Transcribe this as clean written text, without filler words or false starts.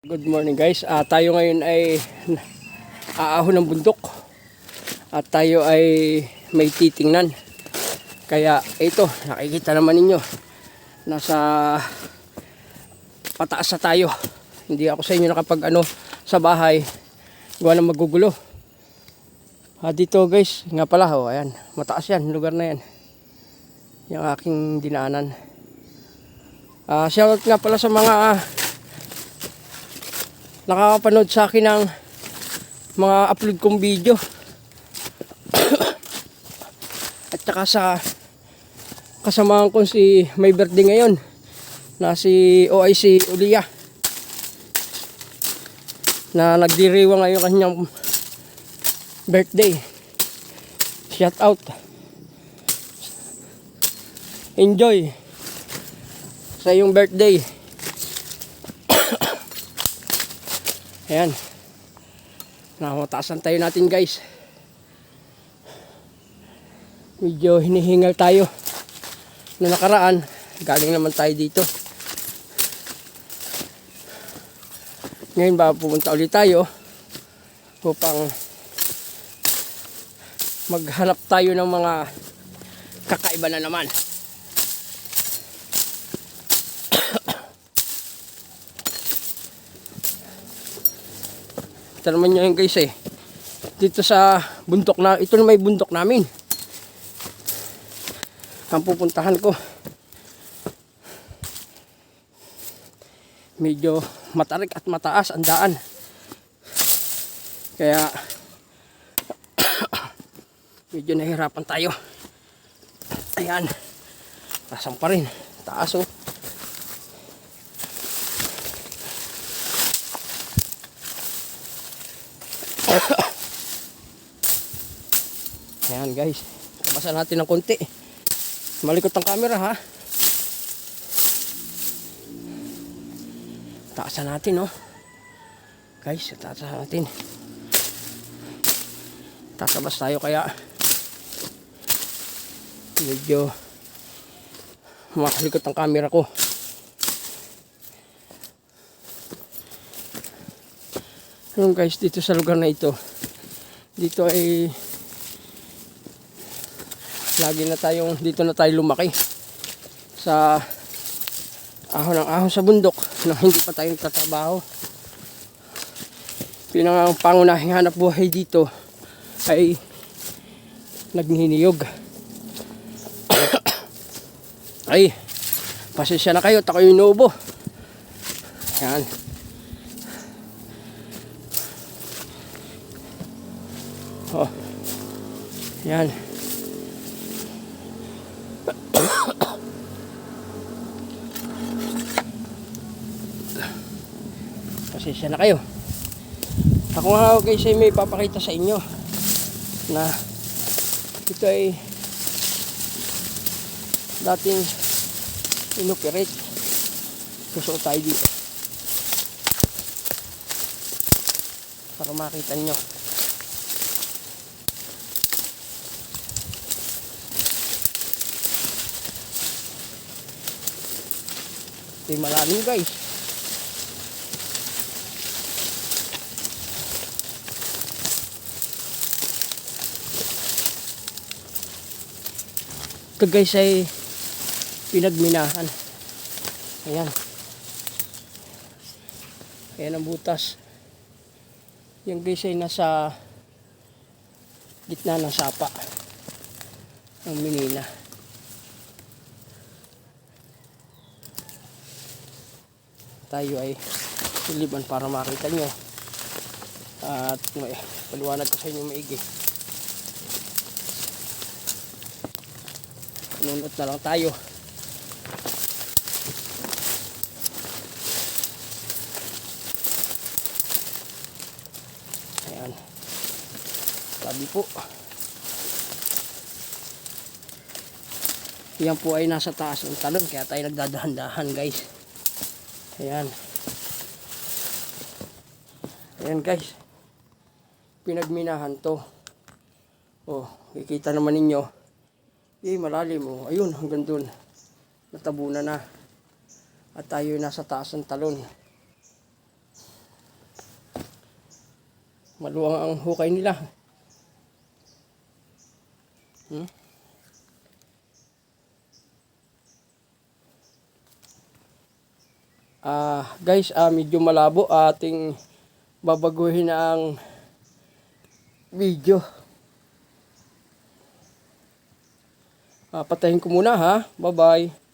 Good morning guys. Tayo ngayon ay aahon ng bundok. At tayo ay may titingnan. Kaya ito, nakikita naman ninyo. Nasa pataas na tayo. Hindi ako sa inyo nakapag sa bahay. Gawa na magugulo. Dito guys, nga pala ayan, mataas yan, lugar na yan. Yung aking dinaanan. Shoutout nga pala sa mga nakakapanood sa akin ng mga upload kong video. At saka sa kasamahan ko si may birthday ngayon na si OIC Ulia na nagdiriwa ngayon kanyang birthday. Shout out. Enjoy sa iyong birthday. Ayan. Namataasan tayo natin guys. Medyo hinihingal tayo. Noong nakaraan, galing naman tayo dito. Ngayon ba pupunta ulit tayo upang maghanap tayo ng mga kakaiba na naman. Ito naman nyo yun guys dito sa bundok na ito na may bundok namin ang pupuntahan ko. Medyo matarik at mataas ang daan, kaya medyo nahihirapan tayo. Ayan, tasan pa rin, taas oh. Ayan guys, tapasan natin ng konti. Malikot ang camera ha. Taasan natin oh. Guys, taasan natin. Tatabas tayo kaya medyo makalikot ang camera ko. Ayan guys, dito sa lugar na ito, dito ay lagi na tayong dito na tayo lumaki sa ahon ng ahon sa bundok nang hindi pa tayo nagtatrabaho. Pangunahing hanap buhay dito ay nagniniyog. Ay, pasensya na kayo, ako yung inuubo. Yan. Oh. Yan. Pasensya na kayo. Ako nga guys ay may papakita sa inyo na ito ay dating inoperate. Susuot tayo dito para makita nyo. Ito yung malalim guys. Ito guys ay pinagminahan. Ayan. Ayan ang butas. Yung guys ay nasa gitna ng sapa. Ang minina. Tayo ay siliban para makita nyo. At may paliwanag ko sa inyo maigi. Nunot na lang tayo. Ayan. Tabi po. Yan po ay nasa taas ng talon, kaya tayo nagdadahan-dahan guys. Ayan. Ayan guys. Pinagminahan to. Oh, kikita naman ninyo. Malalim oh. Ayun, hanggang dun. Natabunan na. At tayo nasa taas ng talon. Maluwang ang hukay nila. Guys, medyo malabo. Ating babaguhin ang video. Patayin ko muna ha. Bye bye.